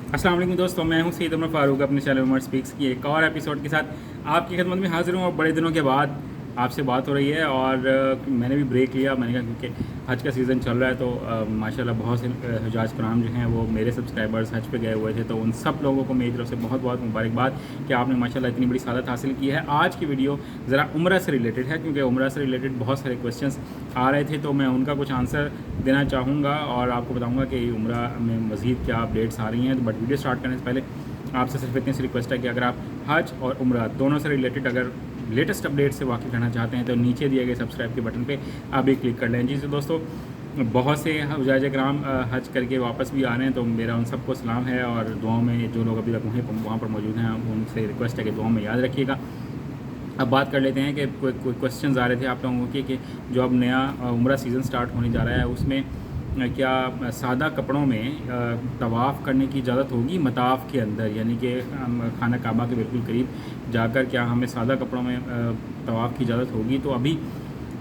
अस्सलाम वालेकुम दोस्तों, मैं हूं सईद उमर फ़ारूक अपने चैनल उमर स्पीक्स की एक और एपिसोड के साथ आपकी खिदमत में हाज़िर हूं। और बड़े दिनों के बाद आपसे बात हो रही है और मैंने भी ब्रेक लिया। मैंने कहा क्योंकि हज का सीज़न चल रहा है तो माशाल्लाह बहुत से हुजाज कराम जो हैं वो मेरे सब्सक्राइबर्स हज पे गए हुए थे, तो उन सब लोगों को मेरी तरफ से बहुत बहुत मुबारकबाद कि आपने माशाल्लाह इतनी बड़ी सादत हासिल की है। आज की वीडियो ज़रा उम्रा से रिलेटेड है क्योंकि उम्रा से रिलेटेड बहुत सारे क्वेश्चंस आ रहे थे, तो मैं उनका कुछ आंसर देना चाहूँगा और आपको बताऊँगा कि उम्रा में मज़ीद क्या अपडेट्स आ रही हैं। बट वीडियो स्टार्ट करने से पहले आपसे सिर्फ इतनी सी रिक्वेस्ट है कि अगर आप हज और उम्रा दोनों से रिलेटेड अगर लेटेस्ट अपडेट से वाकिफ़ रहना चाहते हैं तो नीचे दिए गए सब्सक्राइब के बटन पे आप भी क्लिक कर लें। जी तो दोस्तों, बहुत से हुजाज कराम हज करके वापस भी आ रहे हैं, तो मेरा उन सबको सलाम है और दुआओं में जो लोग अभी तक वहाँ पर मौजूद हैं उनसे रिक्वेस्ट है कि दुआओं में याद रखिएगा। अब बात कर लेते हैं कि कोई क्वेश्चंस आ रहे थे आप लोगों के कि जो अब नया उम्रा सीज़न स्टार्ट होने जा रहा है उसमें क्या सादा कपड़ों में तवाफ़ करने की इजाज़त होगी मताफ़ के अंदर, यानी कि खाना काबा के बिल्कुल करीब जाकर क्या हमें सादा कपड़ों में तवाफ़ की इजाज़त होगी। तो अभी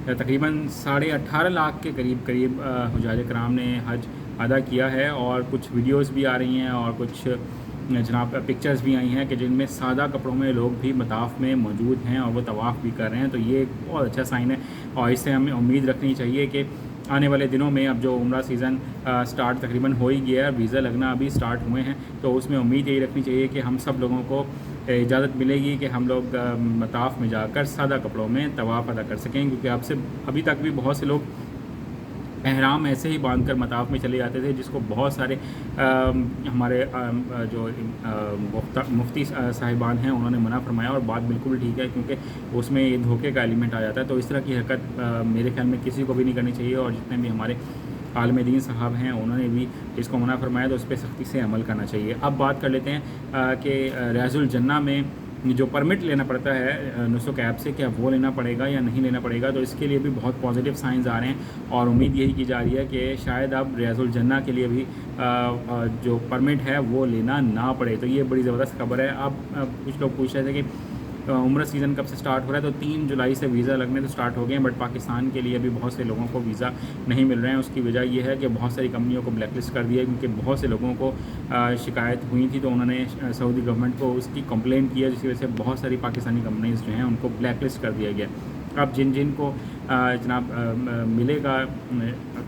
तकरीबन 18.5 लाख के करीब हुजाज कराम ने हज अदा किया है और कुछ वीडियोस भी आ रही हैं और कुछ जनाब पिक्चर्स भी आई हैं कि जिनमें सादा कपड़ों में लोग भी मताफ़ में मौजूद हैं और वो तवाफ़ भी कर रहे हैं। तो ये एक बहुत अच्छा साइन है और इससे हमें उम्मीद रखनी चाहिए कि आने वाले दिनों में अब जो उम्रा सीज़न स्टार्ट तकरीबन हो ही गया है, वीज़ा लगना अभी स्टार्ट हुए हैं, तो उसमें उम्मीद यही रखनी चाहिए कि हम सब लोगों को इजाज़त मिलेगी कि हम लोग मताफ़ में जाकर सादा कपड़ों में तवाफ़ अदा कर सकें। क्योंकि आपसे अभी तक भी बहुत से लोग एहराम ऐसे ही बांध कर मताफ़ में चले जाते थे, जिसको बहुत सारे हमारे जो मुफ्ती साहिबान हैं उन्होंने मना फरमाया और बात बिल्कुल ठीक है क्योंकि उसमें ये धोखे का एलिमेंट आ जाता है। तो इस तरह की हरकत मेरे ख्याल में किसी को भी नहीं करनी चाहिए और जितने भी हमारे आलम दीन साहब हैं उन्होंने भी इसको मना फरमाया तो उस पर सख्ती से अमल करना चाहिए। अब बात कर लेते हैं कि रियाजुल जन्ना में जो परमिट लेना पड़ता है नुसुक ऐप से, क्या वो लेना पड़ेगा या नहीं लेना पड़ेगा। तो इसके लिए भी बहुत पॉजिटिव साइंस आ रहे हैं और उम्मीद यही की जा रही है कि शायद अब रियाजुल जन्ना के लिए भी जो परमिट है वो लेना ना पड़े। तो ये बड़ी ज़बरदस्त खबर है। अब कुछ लोग पूछ रहे थे कि उम्र सीज़न कब से स्टार्ट हो रहा है, तो 3 जुलाई से वीज़ा लगने तो स्टार्ट हो गए हैं, बट पाकिस्तान के लिए भी बहुत से लोगों को वीज़ा नहीं मिल रहे हैं। उसकी वजह यह है कि बहुत सारी कंपनियों को ब्लैक लिस्ट कर दिया है क्योंकि बहुत से लोगों को शिकायत हुई थी, तो उन्होंने सऊदी गवर्नमेंट को उसकी कंप्लेंट किया, जिसकी वजह से बहुत सारी पाकिस्तानी कंपनीज़ जो हैं उनको ब्लैक लिस्ट कर दिया गया। अब जिन को जनाब मिलेगा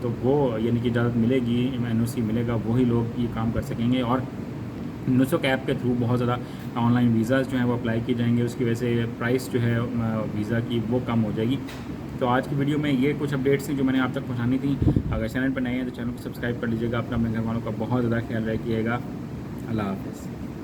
तो वो यानी कि इजाज़त मिलेगी, NOC मिलेगा, वही लोग ये काम कर सकेंगे। और नुसुक ऐप के थ्रू बहुत ज़्यादा ऑनलाइन वीज़ाज़ जो हैं वो अप्लाई किए जाएंगे, उसकी वजह से प्राइस जो है वीज़ा की वो कम हो जाएगी। तो आज की वीडियो में ये कुछ अपडेट्स हैं जो मैंने आप तक पहुंचानी थी। अगर चैनल पर नए हैं तो चैनल को सब्सक्राइब कर लीजिएगा, अपने घर वालों का बहुत ज़्यादा ख्याल रखिएगा। अल्लाह हाफ़िज़।